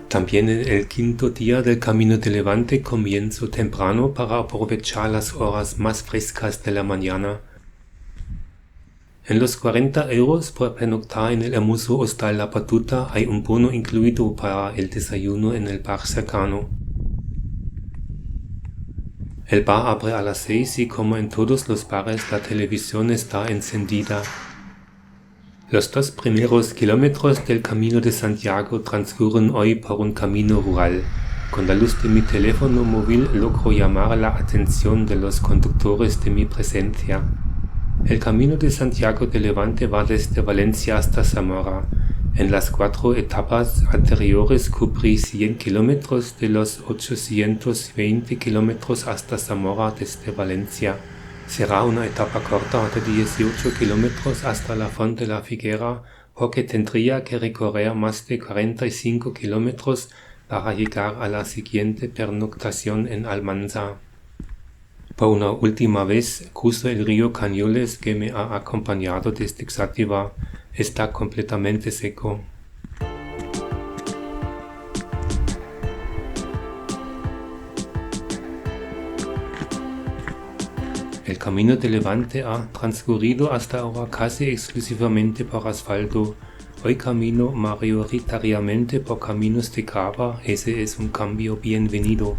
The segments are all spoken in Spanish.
También en el quinto día del Camino de Levante comienzo temprano para aprovechar las horas más frescas de la mañana. En los 40 euros por pernoctar en el hermoso hostal La Batuta hay un bono incluido para el desayuno en el bar cercano. El bar abre a las 6 y como en todos los bares la televisión está encendida. Los 2 primeros kilómetros del Camino de Santiago transcurren hoy por un camino rural. Con la luz de mi teléfono móvil logro llamar la atención de los conductores de mi presencia. El Camino de Santiago de Levante va desde Valencia hasta Zamora. En las 4 etapas anteriores cubrí 100 kilómetros de los 820 kilómetros hasta Zamora desde Valencia. Será una etapa corta de 18 kilómetros hasta la Font de la Figuera, porque tendría que recorrer más de 45 kilómetros para llegar a la siguiente pernoctación en Almansa. Por una última vez cruzo el río Cañoles que me ha acompañado desde Xátiva. Está completamente seco. El Camino de Levante ha transcurrido hasta ahora casi exclusivamente por asfalto. Hoy camino mayoritariamente por caminos de grava. Ese es un cambio bienvenido.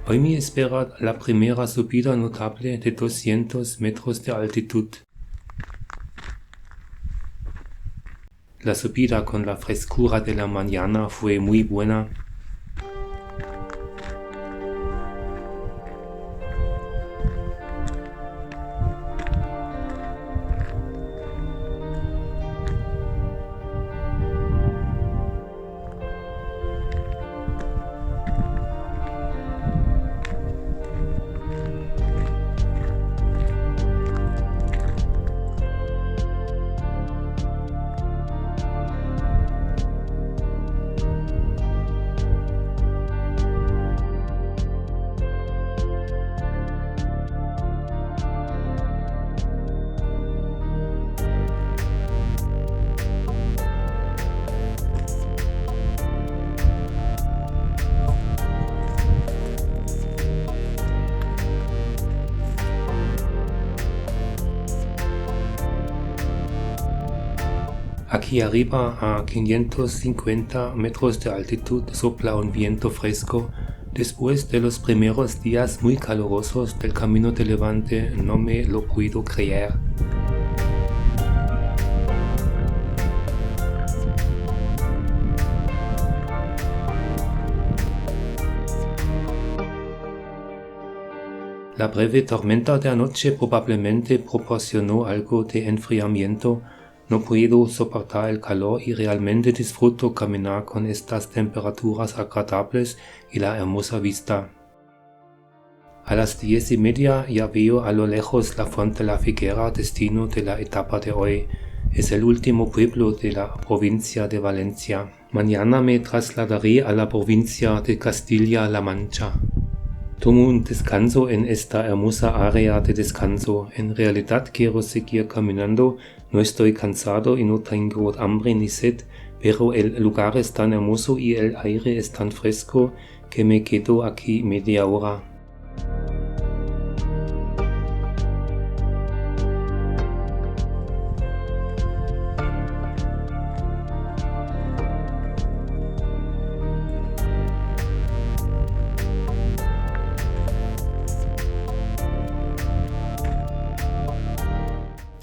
Hoy me espera la primera subida notable de 200 metros de altitud. La subida con la frescura de la mañana fue muy buena. Aquí arriba, a 550 metros de altitud, sopla un viento fresco. Después de los primeros días muy calurosos del Camino de Levante, no me lo puedo creer. La breve tormenta de anoche probablemente proporcionó algo de enfriamiento. No puedo soportar el calor y realmente disfruto caminar con estas temperaturas agradables y la hermosa vista. A las 10:30 ya veo a lo lejos la Font de la Figuera, destino de la etapa de hoy. Es el último pueblo de la provincia de Valencia. Mañana me trasladaré a la provincia de Castilla-La Mancha. Tomo un descanso en esta hermosa área de descanso. En realidad quiero seguir caminando, no estoy cansado y no tengo hambre ni sed, pero el lugar es tan hermoso y el aire es tan fresco que me quedo aquí media hora.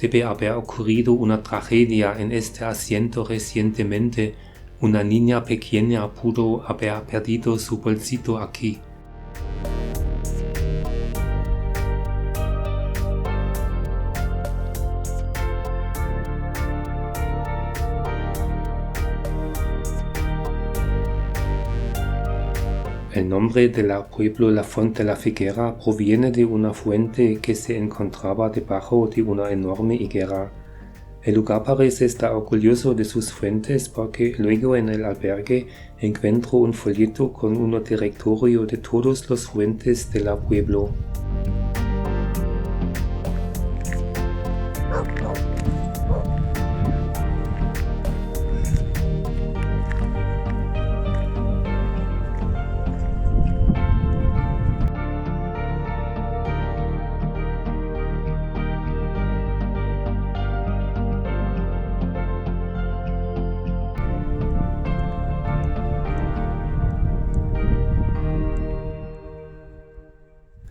debe haber ocurrido una tragedia en este asiento recientemente. Una niña pequeña pudo haber perdido su bolsito aquí. El nombre del pueblo La Font de la Figuera proviene de una fuente que se encontraba debajo de una enorme higuera. El lugar parece estar orgulloso de sus fuentes porque luego en el albergue encuentro un folleto con un directorio de todos los fuentes del pueblo.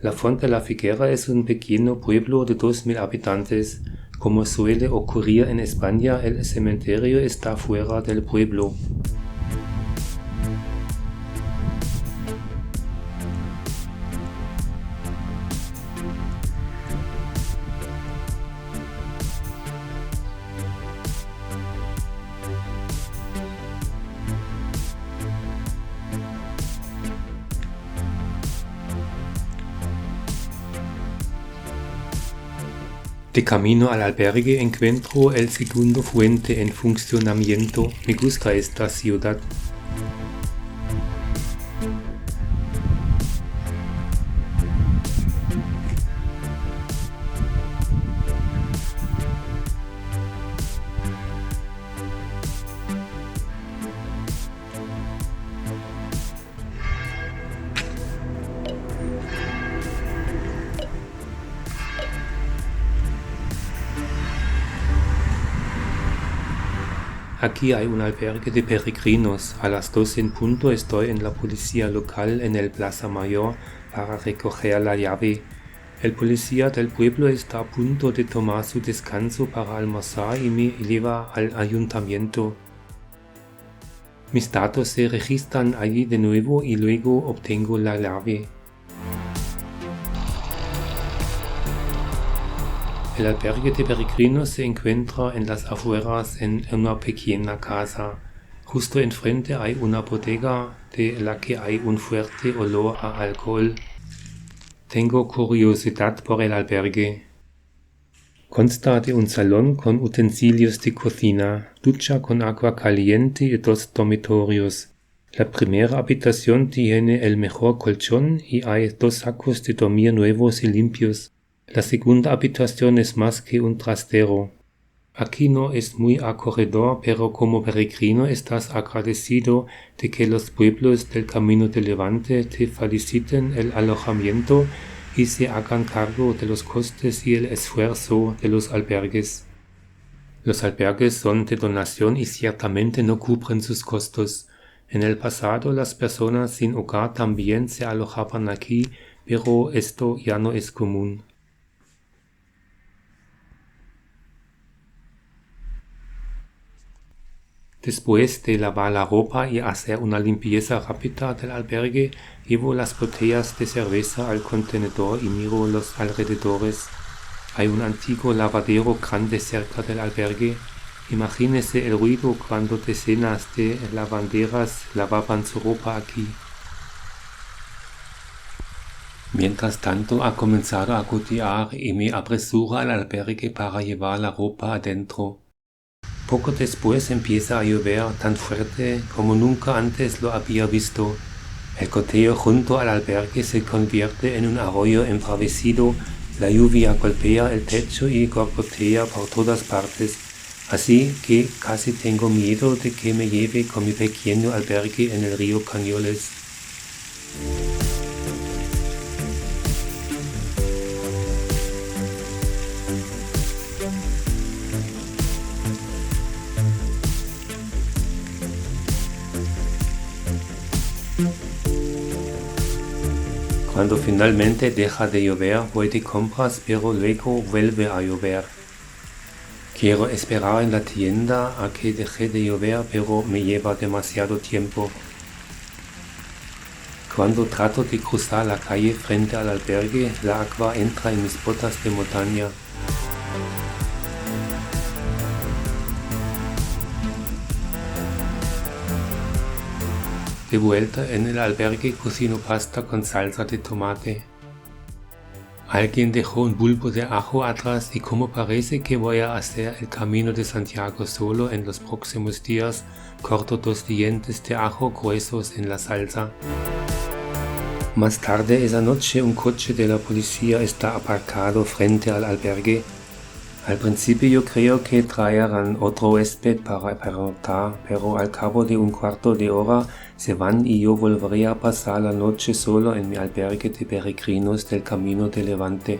La Font de la Figuera es un pequeño pueblo de 2000 habitantes. Como suele ocurrir en España, el cementerio está fuera del pueblo. De camino al albergue encuentro el segundo fuente en funcionamiento. Me gusta esta ciudad. Aquí hay un albergue de peregrinos. A las 12 en punto estoy en la policía local en el Plaza Mayor para recoger la llave. El policía del pueblo está a punto de tomar su descanso para almorzar y me lleva al ayuntamiento. Mis datos se registran allí de nuevo y luego obtengo la llave. El albergue de peregrinos se encuentra en las afueras en una pequeña casa. Justo enfrente hay una bodega de la que hay un fuerte olor a alcohol. Tengo curiosidad por el albergue. Consta de un salón con utensilios de cocina, ducha con agua caliente y 2 dormitorios. La primera habitación tiene el mejor colchón y hay 2 sacos de dormir nuevos y limpios. La segunda habitación es más que un trastero. Aquí no es muy acogedor, pero como peregrino estás agradecido de que los pueblos del Camino de Levante te faciliten el alojamiento y se hagan cargo de los costes y el esfuerzo de los albergues. Los albergues son de donación y ciertamente no cubren sus costos. En el pasado las personas sin hogar también se alojaban aquí, pero esto ya no es común. Después de lavar la ropa y hacer una limpieza rápida del albergue, llevo las botellas de cerveza al contenedor y miro los alrededores. Hay un antiguo lavadero grande cerca del albergue. Imagínese el ruido cuando decenas de lavanderas lavaban su ropa aquí. Mientras tanto ha comenzado a gotear y me apresuro al albergue para llevar la ropa adentro. Poco después empieza a llover tan fuerte como nunca antes lo había visto. El goteo junto al albergue se convierte en un arroyo embravecido, la lluvia golpea el techo y gorgotea por todas partes, así que casi tengo miedo de que me lleve con mi pequeño albergue en el río Cañoles. Cuando finalmente deja de llover voy de compras, pero luego vuelve a llover. Quiero esperar en la tienda a que deje de llover, pero me lleva demasiado tiempo. Cuando trato de cruzar la calle frente al albergue, la agua entra en mis botas de montaña. De vuelta en el albergue cocino pasta con salsa de tomate. Alguien dejó un bulbo de ajo atrás y como parece que voy a hacer el Camino de Santiago solo en los próximos días, corto 2 dientes de ajo gruesos en la salsa. Más tarde esa noche un coche de la policía está aparcado frente al albergue. Al principio yo creo que traerán otro huésped para pernoctar, pero al cabo de un cuarto de hora se van y yo volveré a pasar la noche solo en mi albergue de peregrinos del Camino de Levante.